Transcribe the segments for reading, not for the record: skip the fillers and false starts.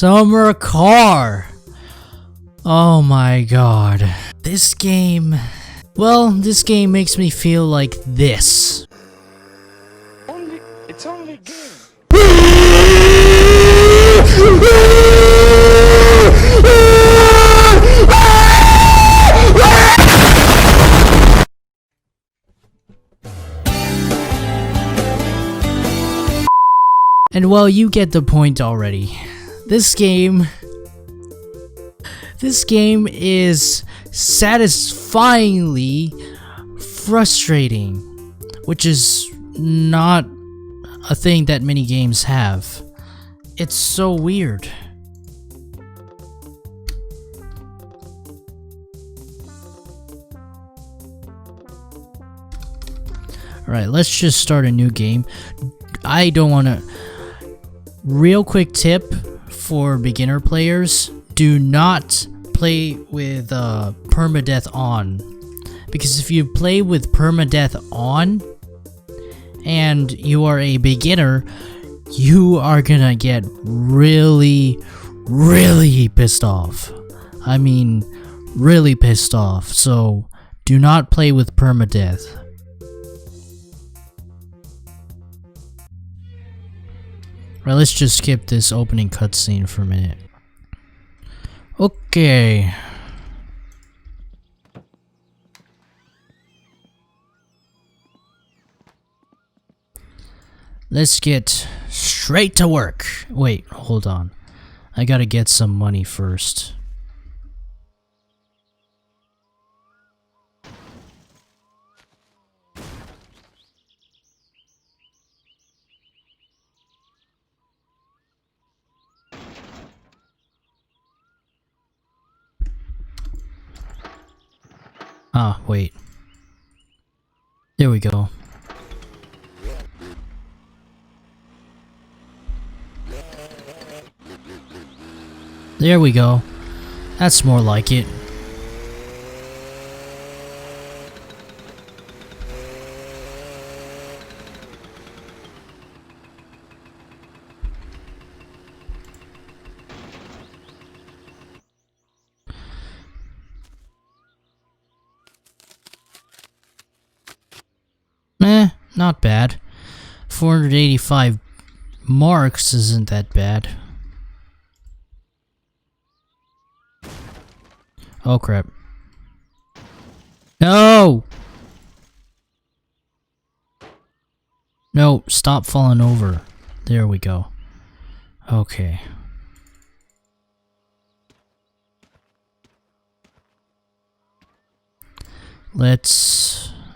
summer car. Oh my god. This game... Well, this game makes me feel like this. It's only game. And well, you get the point already. This game is satisfyingly frustrating, which is not a thing that many games have. It's so weird. Alright, let's just start a new game. I don't want to... Real quick tip for beginner players, do not play with permadeath on, because if you play with permadeath on and you are a beginner, you are gonna get really pissed off. I mean, really pissed off. So do not play with permadeath. Right, let's just skip this opening cutscene for a minute. Okay. Let's get straight to work. Wait, hold on. I gotta get some money first. Ah, wait. There we go. There we go. That's more like it. Not bad. 485 marks isn't that bad. Oh crap. No! No, stop falling over. There we go. Okay.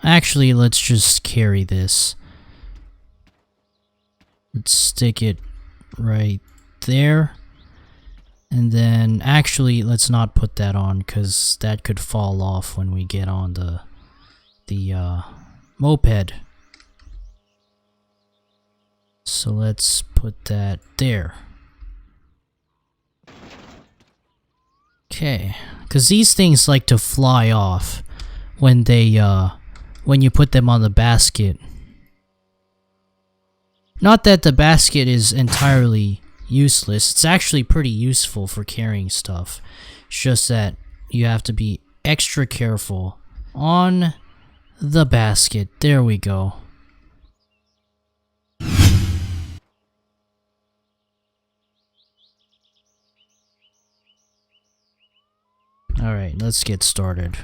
Actually, let's just carry this. Let's stick it right there. And then, actually, let's not put that on, because that could fall off when we get on the moped. So let's put that there. Okay, because these things like to fly off when they, when you put them on the basket. Not that the basket is entirely useless, it's actually pretty useful for carrying stuff. It's just that you have to be extra careful on the basket. There we go. Alright, let's get started.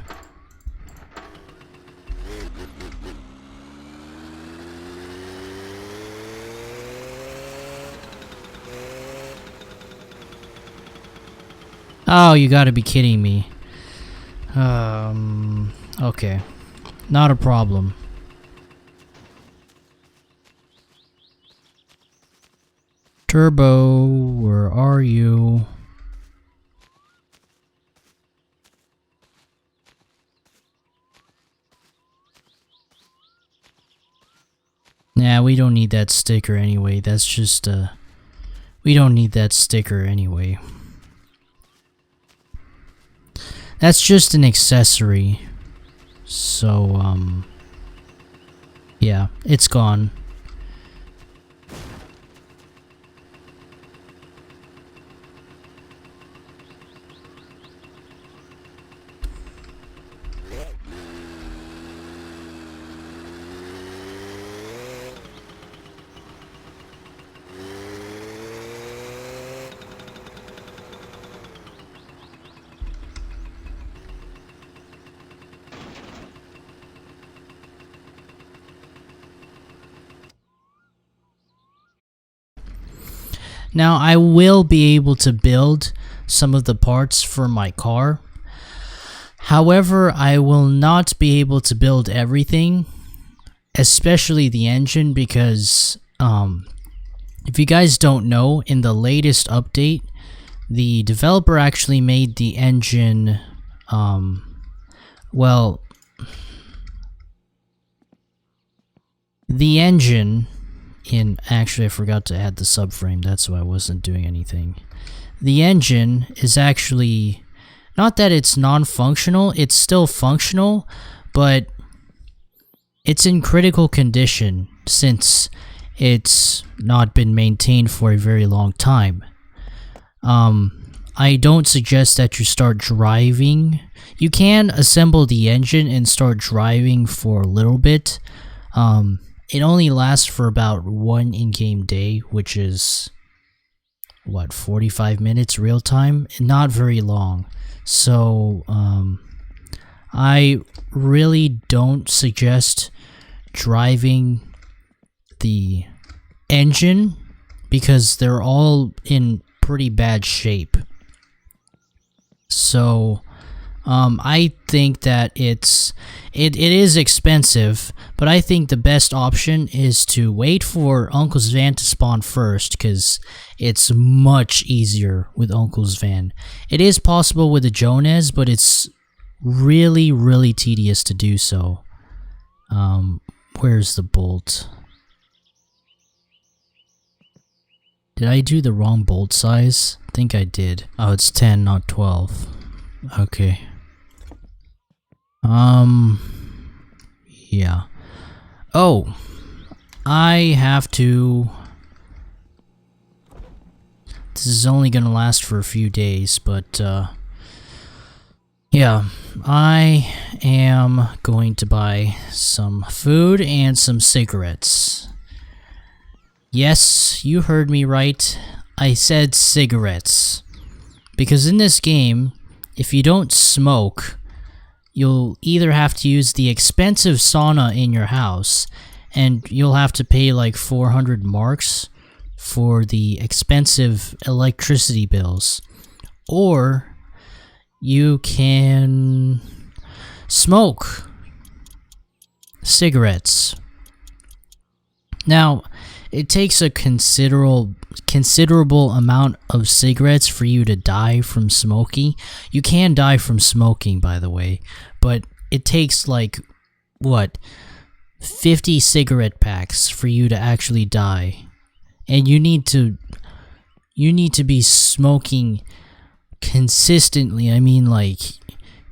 Oh, you gotta be kidding me. Okay. Not a problem. Turbo, where are you? Nah, we don't need that sticker anyway. That's just, we don't need that sticker anyway. That's just an accessory. So, yeah, it's gone. Now I will be able to build some of the parts for my car. However, I will not be able to build everything, especially the engine, because if you guys don't know, in the latest update, the developer actually made the engine, well, the engine in, actually I forgot to add the subframe, that's why I wasn't doing anything. The engine is actually, not that it's non-functional, it's still functional, but it's in critical condition since it's not been maintained for a very long time. I don't suggest that you start driving. You can assemble the engine and start driving for a little bit. It only lasts for about 1 in-game day, which is, what, 45 minutes real time? Not very long. So, I really don't suggest driving the engine because they're all in pretty bad shape. So I think that it is expensive, but I think the best option is to wait for Uncle's van to spawn first, because it's much easier with Uncle's van. It is possible with the Jones, but it's really tedious to do so. Where's the bolt? Did I do the wrong bolt size? I think I did. Oh, it's 10, not 12. Okay. Yeah. Oh, I have to... This is only gonna last for a few days, but, yeah. I am going to buy some food and some cigarettes. Yes, you heard me right. I said cigarettes. Because in this game, if you don't smoke, you'll either have to use the expensive sauna in your house, and you'll have to pay like 400 marks for the expensive electricity bills. Or you can smoke cigarettes. Now, it takes a considerable amount of cigarettes for you to die from smoking. You can die from smoking, by the way, but it takes like, what, 50 cigarette packs for you to actually die. And you need to be smoking consistently. I mean, like,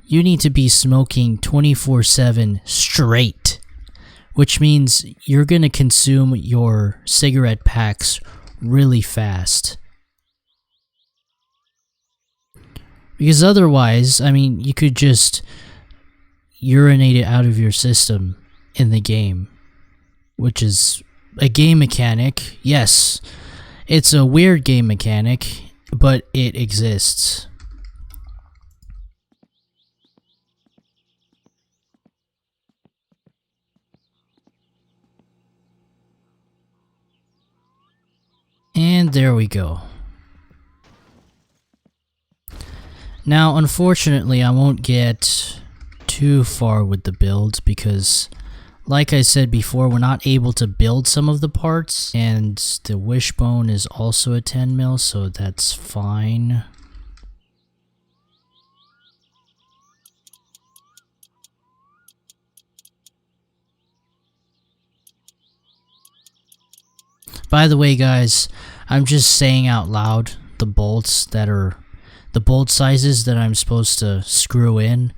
you need to be smoking 24/7 straight, which means you're gonna consume your cigarette packs really fast. Because otherwise, I mean, you could just urinate it out of your system in the game, which is a game mechanic. Yes, it's a weird game mechanic, but it exists. And there we go. Now, unfortunately, I won't get too far with the builds because, like I said before, we're not able to build some of the parts, and the wishbone is also a 10 mil, so that's fine. By the way, guys, I'm just saying out loud the bolts that are the bolt sizes that I'm supposed to screw in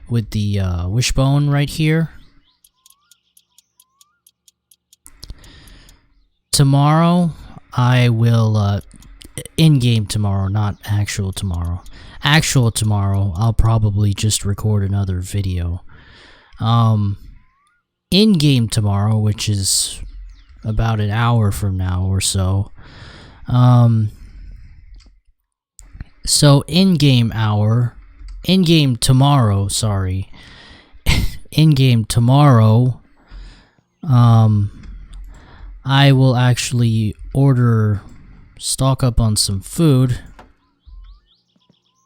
with the wishbone right here. Tomorrow, I will, in-game tomorrow, not actual tomorrow. Actual tomorrow, I'll probably just record another video. In-game tomorrow, which is about an hour from now or so. So in-game tomorrow, sorry. In-game tomorrow, I will actually order stock up on some food.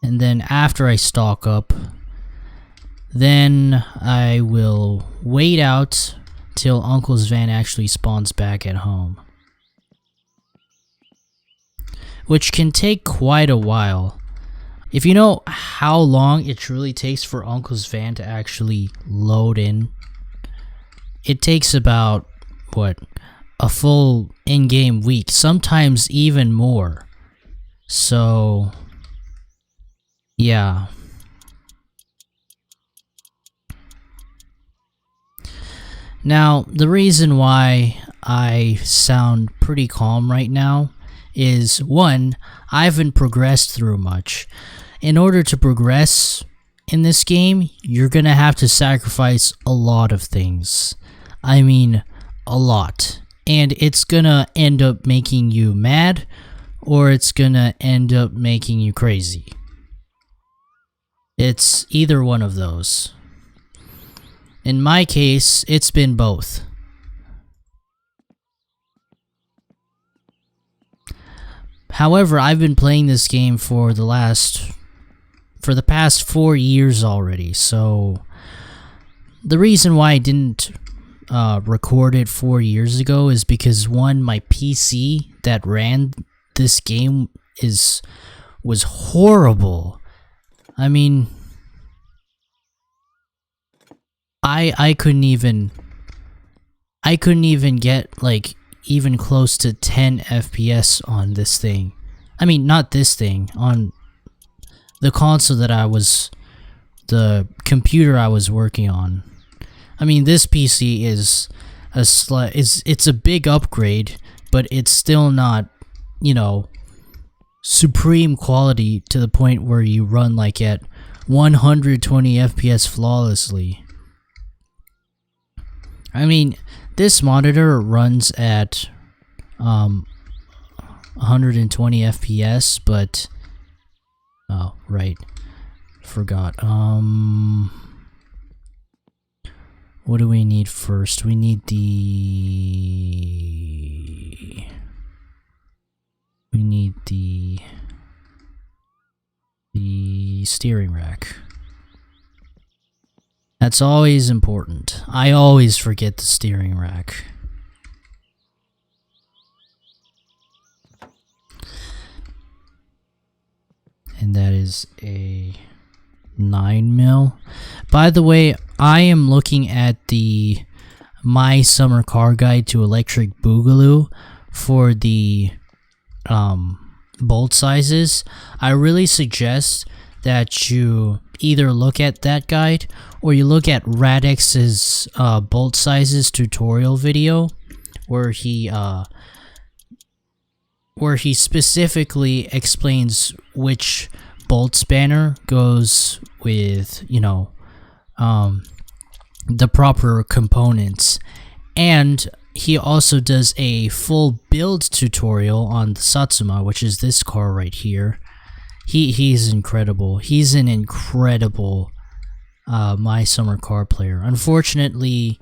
And then after I stock up, then I will wait out till Uncle's van actually spawns back at home. Which can take quite a while. If you know how long it truly takes for Uncle's van to actually load in, it takes about, what, a full in-game week, sometimes even more. So, yeah. Now, the reason why I sound pretty calm right now is, one, I haven't progressed through much. In order to progress in this game, you're gonna have to sacrifice a lot of things. I mean, a lot. And it's gonna end up making you mad, or it's gonna end up making you crazy. It's either one of those. In my case, it's been both. However, I've been playing this game for the past 4 years already, so the reason why I didn't record it 4 years ago is because, one, my PC that ran this game was horrible. I mean, I couldn't even get like even close to 10 FPS on this thing. I mean, not this thing, on the console that the computer I was working on. I mean, this PC is it's a big upgrade, but it's still not, you know, supreme quality to the point where you run like at 120 FPS flawlessly. I mean, this monitor runs at 120 FPS, but oh, right. Forgot. What do we need first? We need the steering rack. That's always important. I always forget the steering rack. And that is a 9mm. By the way, I am looking at the My Summer Car Guide to Electric Boogaloo for the bolt sizes. I really suggest that you either look at that guide or you look at RADEX's bolt sizes tutorial video, where he specifically explains which bolt spanner goes with, you know, the proper components. And he also does a full build tutorial on the Satsuma, which is this car right here. He's incredible. He's an incredible My Summer Car player. Unfortunately,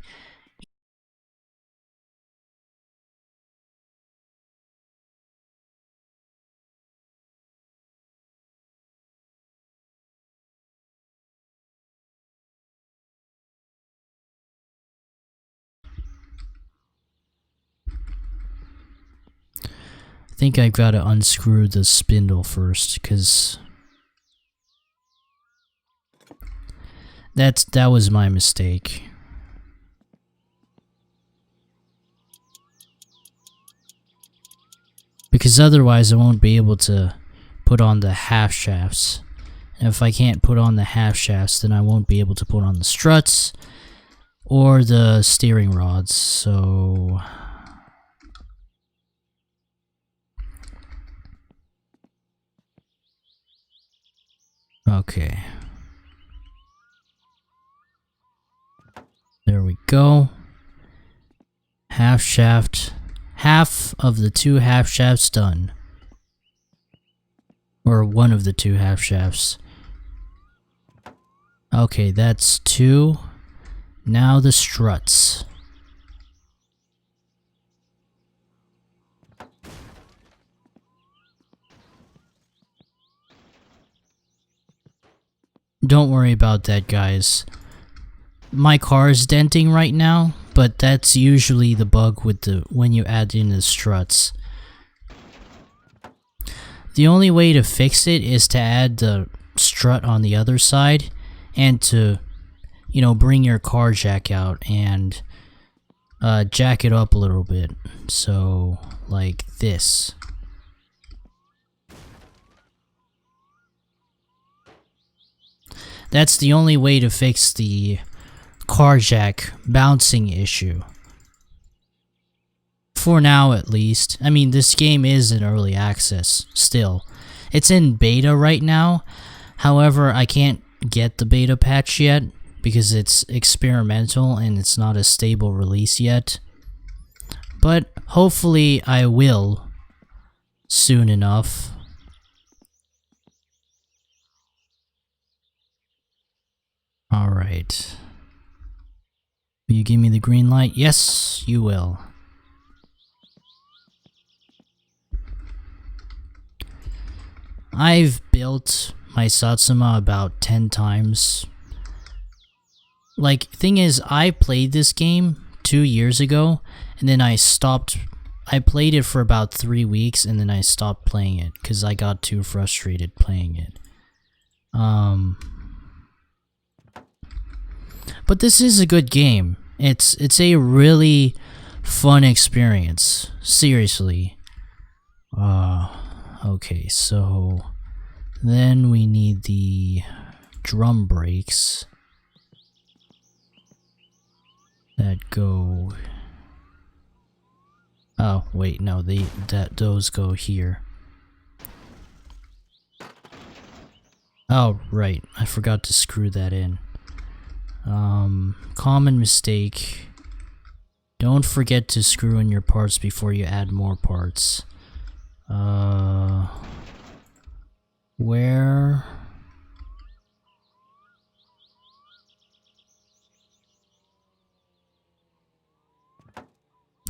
I think I've got to unscrew the spindle first, because that was my mistake. Because otherwise I won't be able to put on the half shafts. And if I can't put on the half shafts, then I won't be able to put on the struts or the steering rods, so okay. There we go. Half shaft. Half of the 2 half shafts done. Or one of the 2 half shafts. Okay, that's 2. Now the struts. don't worry about that, guys. My car is denting right now, but that's usually the bug with when you add in the struts. The only way to fix it is to add the strut on the other side and to, you know, bring your car jack out and jack it up a little bit. So, like this. That's the only way to fix the car jack bouncing issue. For now, at least. I mean, this game is in early access still. It's in beta right now. However, I can't get the beta patch yet because it's experimental and it's not a stable release yet. But hopefully I will soon enough. Alright. Will you give me the green light? Yes, you will. I've built my Satsuma about 10 times. Like, thing is, I played this game 2 years ago, and then I stopped. I played it for about 3 weeks, and then I stopped playing it, because I got too frustrated playing it. But this is a good game. It's a really fun experience. Seriously. Okay, so then we need the drum brakes that go. Oh wait, no, those go here. Oh right, I forgot to screw that in. Common mistake. Don't forget to screw in your parts before you add more parts. Where?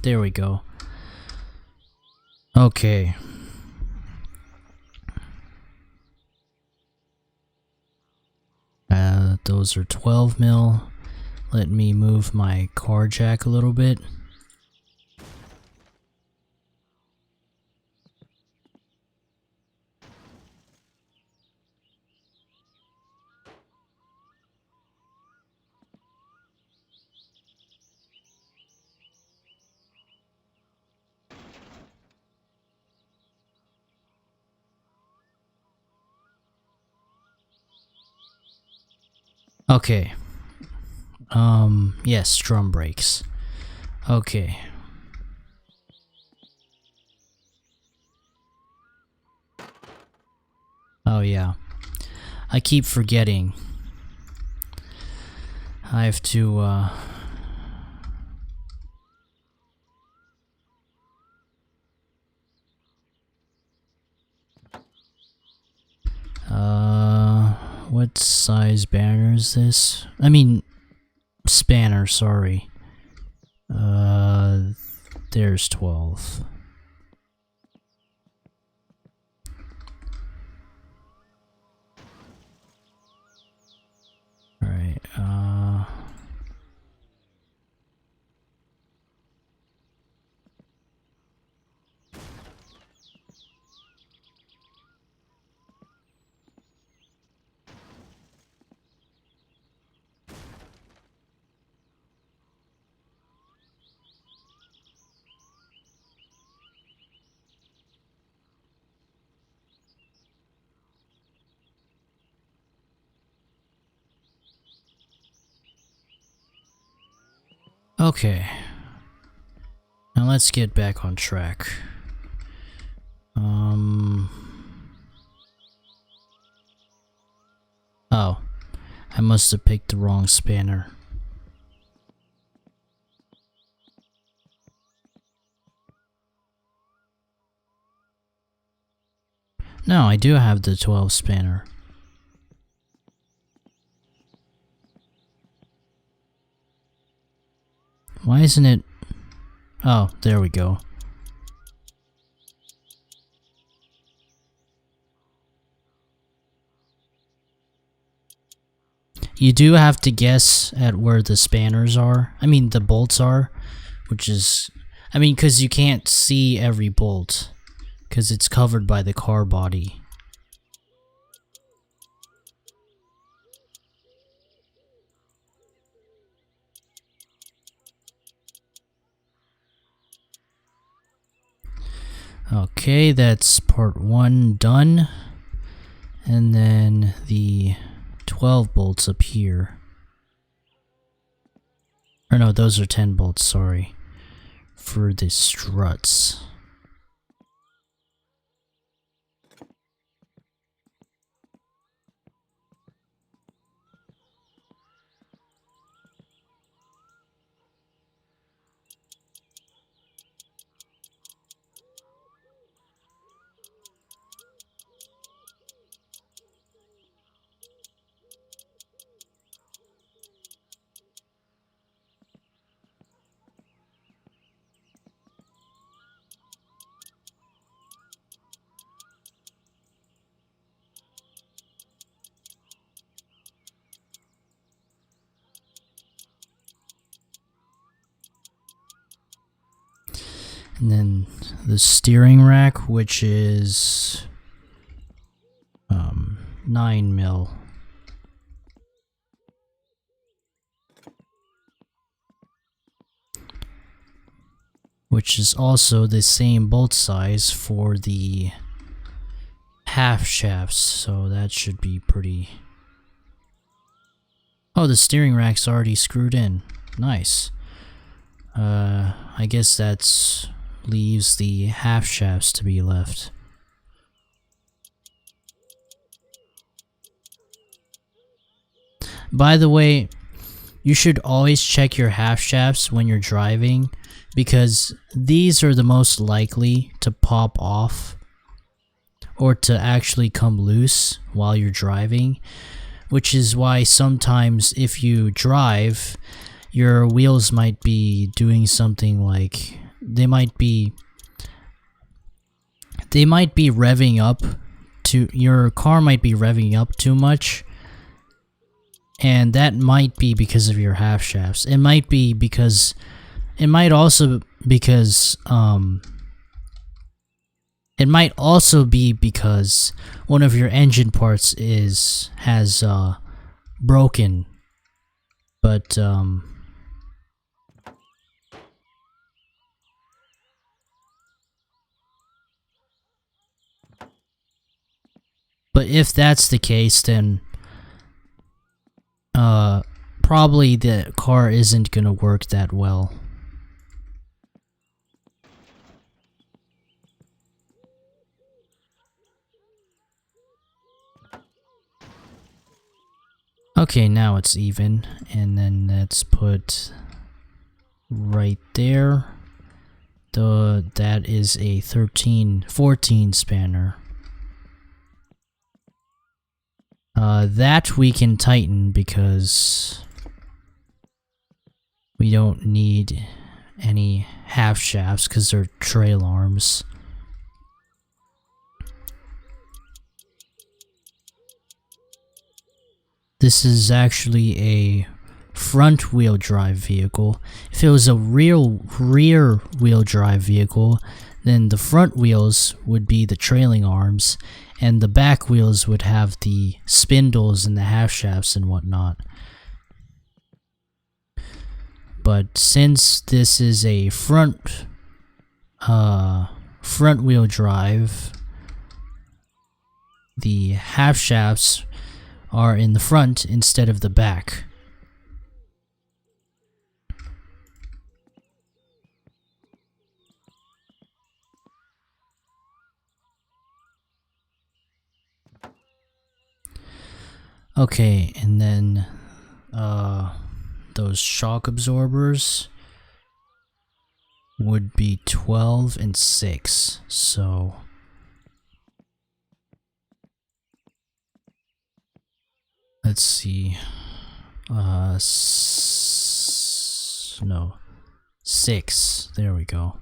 There we go. Okay. Those are 12 mil. Let me move my car jack a little bit. Okay. Yes, drum brakes. Okay. Oh yeah. I keep forgetting. I have to, what size banner is this? I mean, spanner, sorry. There's 12. Alright, okay. Now let's get back on track. Oh, I must have picked the wrong spanner. No, I do have the 12 spanner. Why isn't it? Oh, there we go. you do have to guess at where the spanners are. I mean, the bolts are, which is, I mean, because you can't see every bolt because it's covered by the car body. Okay, that's part 1 done. And then the 12 bolts up here. Or no, those are 10 bolts, sorry. For the struts. And then the steering rack, which is 9 mil. Which is also the same bolt size for the half shafts, so that should be pretty... Oh, the steering rack's already screwed in. Nice. I guess that's leaves the half shafts to be left. By the way, you should always check your half shafts when you're driving, because these are the most likely to pop off or to actually come loose while you're driving, which is why sometimes if you drive, your wheels might be doing something like they might be revving up to, your car might be revving up too much, and that might be because of your half shafts. It might be because, it might also because it might also be because one of your engine parts has broken, but if that's the case, then probably the car isn't gonna work that well. Okay, now it's even, and then let's put right there. That is a 14 spanner. That we can tighten because we don't need any half shafts because they're trail arms. This is actually a front wheel drive vehicle. If it was a real rear wheel drive vehicle, then the front wheels would be the trailing arms and the back wheels would have the spindles and the half shafts and whatnot. But since this is a front wheel drive, the half shafts are in the front instead of the back. Okay, and then those shock absorbers would be 12 and 6, so let's see, no, 6, there we go.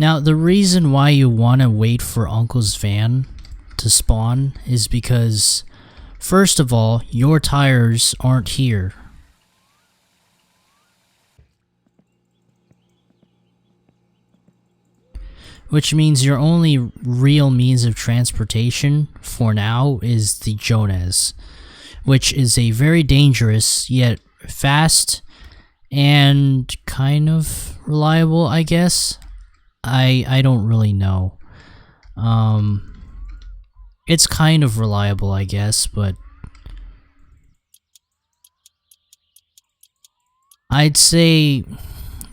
Now, the reason why you want to wait for Uncle's van to spawn is because, first of all, your tires aren't here. Which means your only real means of transportation for now is the Jonas, which is a very dangerous yet fast and kind of reliable, I guess. I don't really know. It's kind of reliable, I guess, but I'd say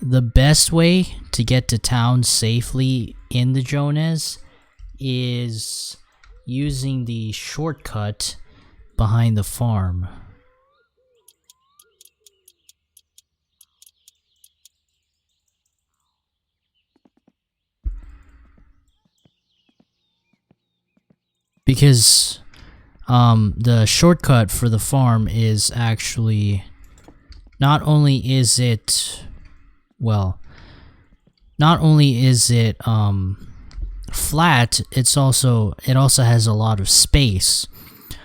the best way to get to town safely in the Jonas is using the shortcut behind the farm. Because the shortcut for the farm is actually, not only is it flat, it also has a lot of space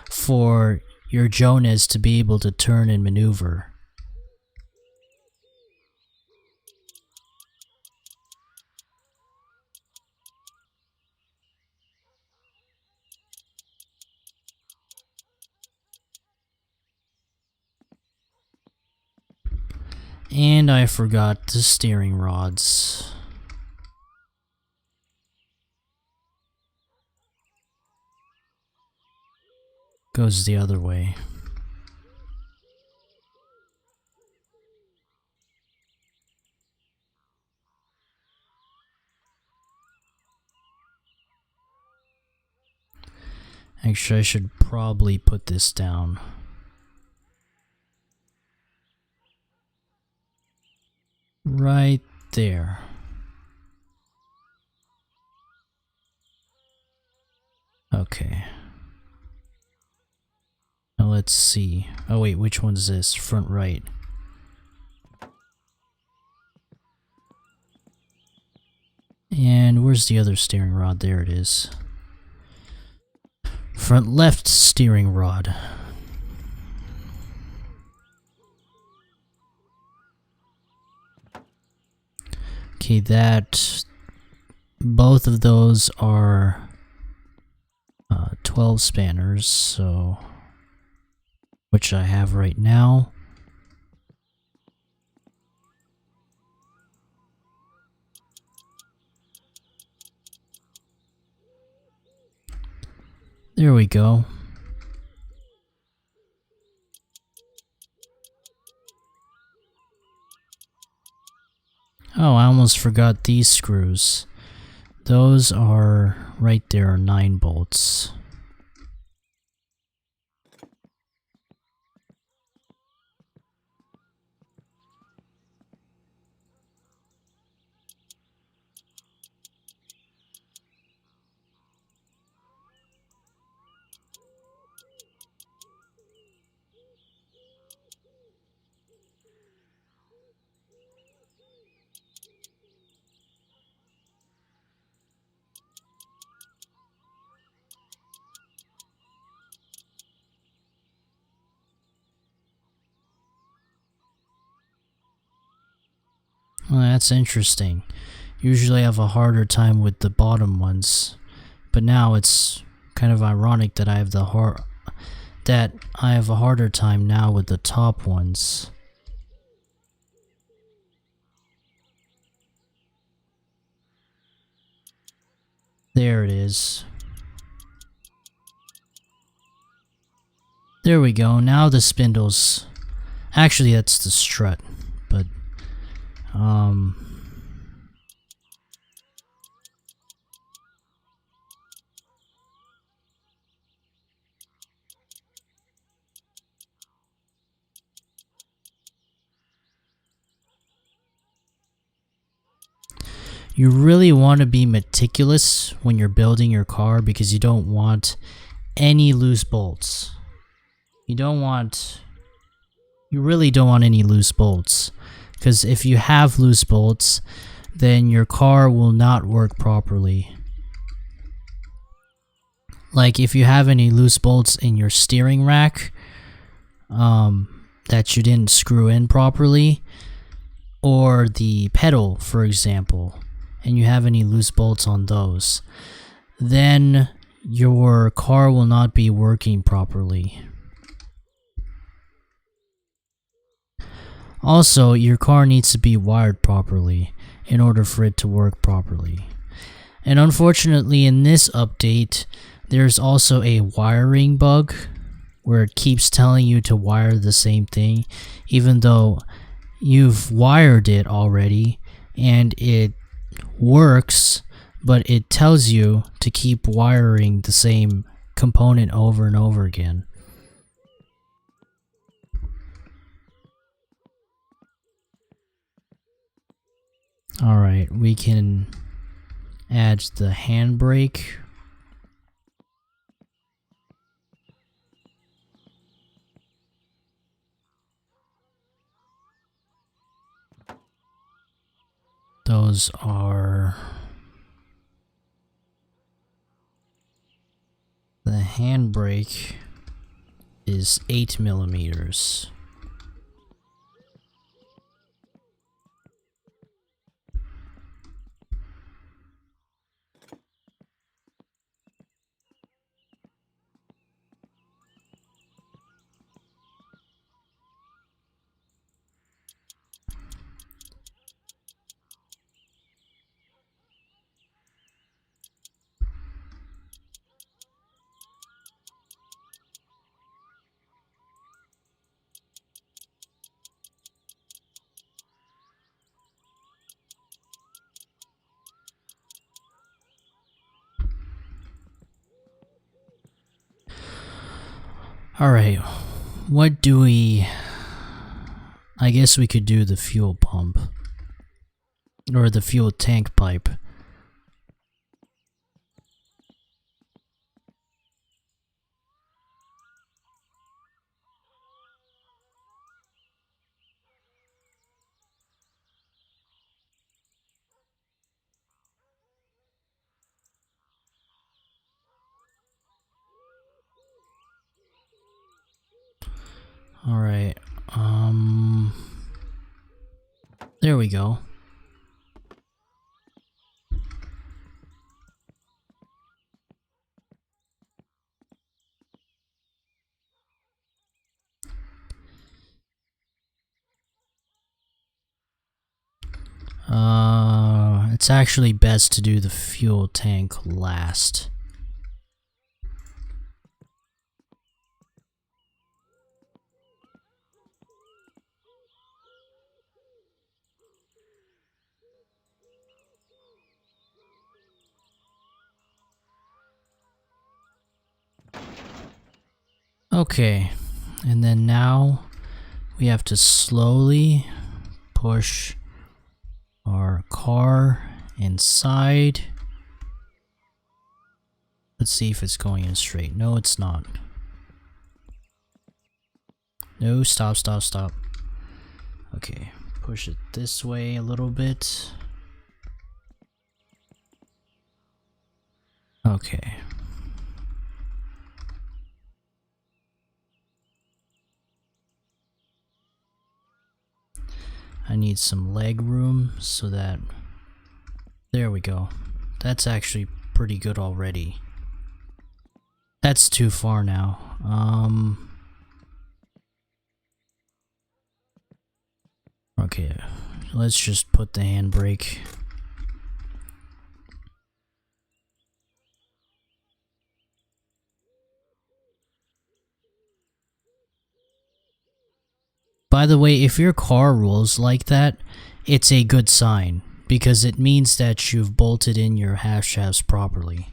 for your Jonas to be able to turn and maneuver. And I forgot the steering rods. Goes the other way. Actually, I should probably put this down. Right there. Okay. Now let's see. Oh wait, which one's this? Front right. And where's the other steering rod? There it is. Front left steering rod. Okay, both of those are 12 spanners, so which I have right now. There we go. Oh, I almost forgot these screws. Those are right there, 9 bolts. Well, that's interesting. Usually I have a harder time with the bottom ones, but now it's kind of ironic that I have a harder time now with the top ones. There it is. There we go. Now the spindles. Actually, that's the strut, but you really want to be meticulous when you're building your car because you don't want any loose bolts. You really don't want any loose bolts, because if you have loose bolts, then your car will not work properly. Like if you have any loose bolts in your steering rack that you didn't screw in properly, or the pedal, for example, and you have any loose bolts on those, then your car will not be working properly. Also, your car needs to be wired properly in order for it to work properly. And unfortunately, in this update, there's also a wiring bug where it keeps telling you to wire the same thing, even though you've wired it already and it works, but it tells you to keep wiring the same component over and over again. Alright, we can add the handbrake. Those are... the handbrake is 8mm. Alright, what do we... I guess we could do the fuel pump. Or the fuel tank pipe. Alright, there we go. It's actually best to do the fuel tank last. Okay, and then now we have to slowly push our car inside. Let's see if it's going in straight. No, it's not. No, stop, stop, stop. Okay, push it this way a little bit. Okay. I need some leg room so that... there we go. That's actually pretty good already. That's too far now. Okay, let's just put the handbrake. By the way, if your car rolls like that, it's a good sign, because it means that you've bolted in your half shafts properly.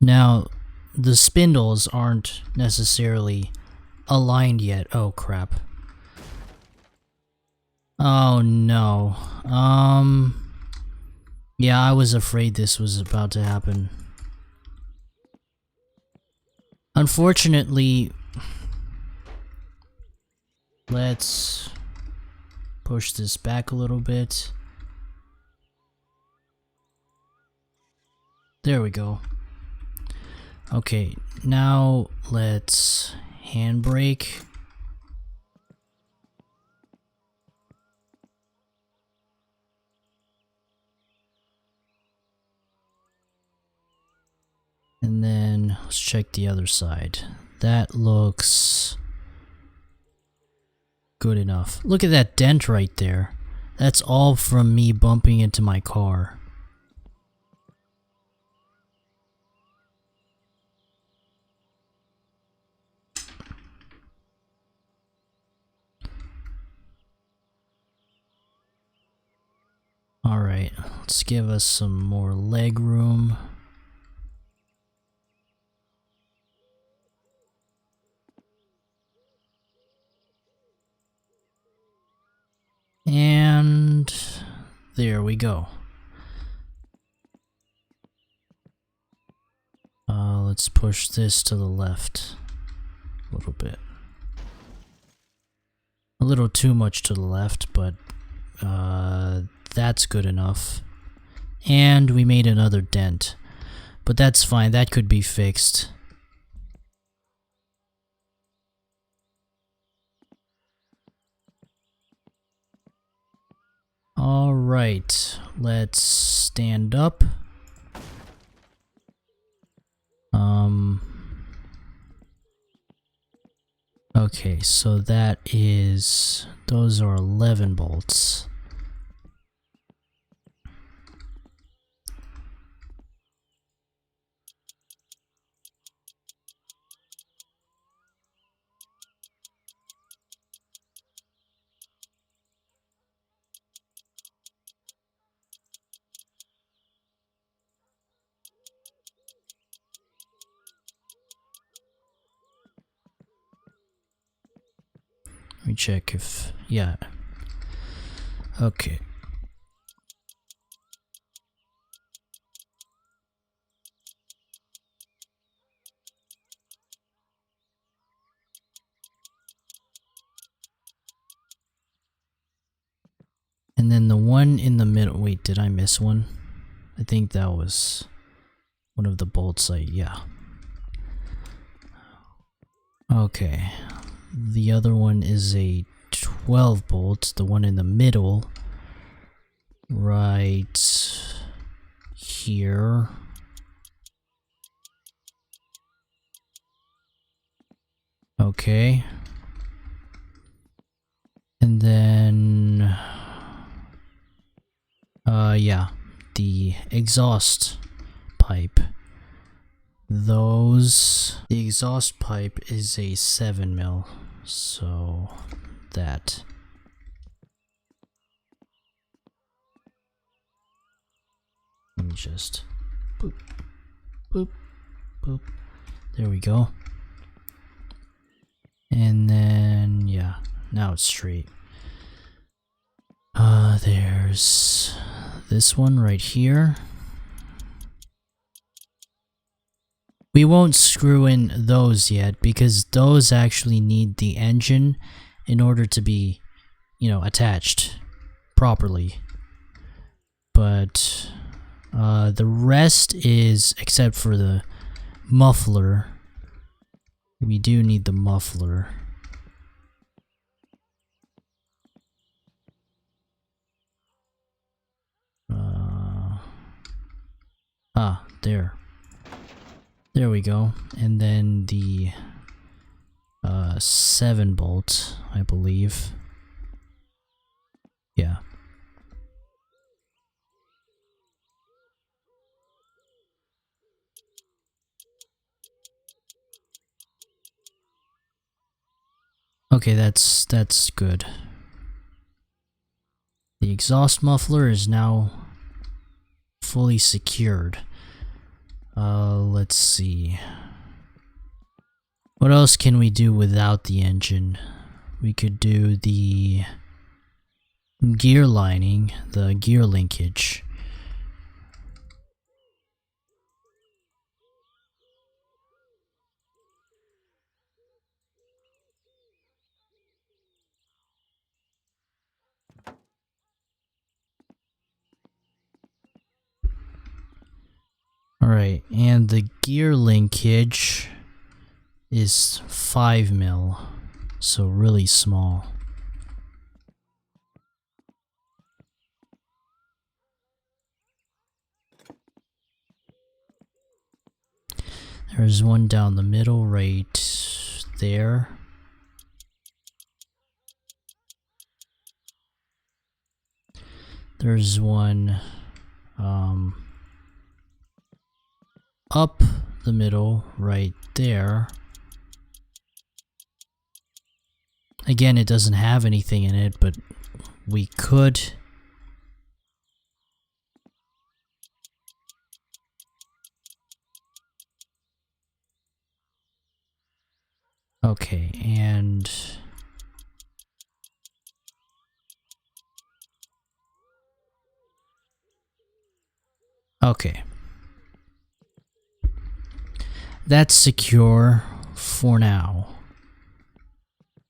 Now, the spindles aren't necessarily aligned yet. Oh crap. Oh no. Yeah, I was afraid this was about to happen. Unfortunately, Let's push this back a little bit. There we go. Okay, now let's handbrake. And then let's check the other side. That looks good enough. Look at that dent right there. That's all from me bumping into my car. Alright, let's give us some more leg room. And there we go. Let's push this to the left a little bit. A little too much to the left, but that's good enough. And we made another dent, but that's fine, that could be fixed. Alright, let's stand up. Okay, so those are 11 bolts. Let me check if, yeah. Okay. And then the one in the middle, wait, did I miss one? I think that was one of the bolts yeah. Okay. The other one is a 12 bolt, the one in the middle. Right here. Okay. And then yeah, the exhaust pipe. The exhaust pipe is a 7 mil, so that. Let me just boop, boop, boop. There we go. And then, yeah, now it's straight. There's this one right here. We won't screw in those yet because those actually need the engine in order to be, you know, attached properly. But the rest is, except for the muffler, we do need the muffler. There. There we go. And then the 7 bolt, I believe. Yeah. Okay, that's good. The exhaust muffler is now fully secured. Let's see. What else can we do without the engine? We could do the gear lining, the gear linkage. Alright, and the gear linkage is 5 mil, so really small. There's one down the middle right there. There's one up the middle right there. Again, it doesn't have anything in it, but we could. Okay, and okay. That's secure for now.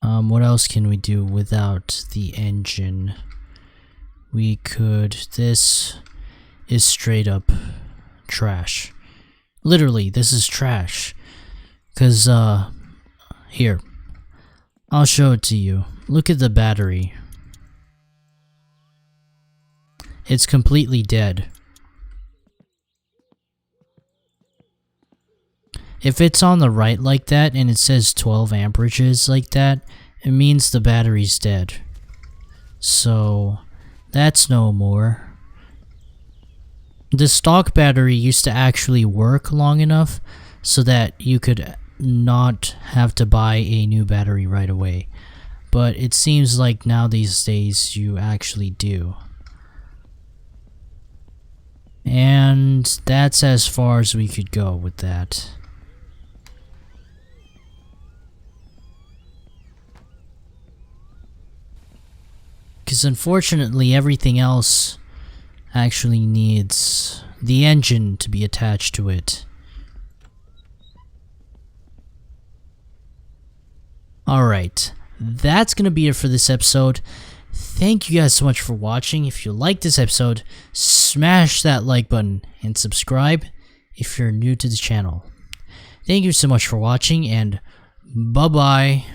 What else can we do without the engine? We could, this is straight up trash. Literally, this is trash. Cause, here, I'll show it to you. Look at the battery. It's completely dead. If it's on the right like that and it says 12 amperages like that, it means the battery's dead. So, that's no more. The stock battery used to actually work long enough so that you could not have to buy a new battery right away. But it seems like now these days you actually do. And that's as far as we could go with that. Because unfortunately everything else actually needs the engine to be attached to it. Alright, that's gonna be it for this episode. Thank you guys so much for watching. If you liked this episode, smash that like button and subscribe if you're new to the channel. Thank you so much for watching, and bye-bye.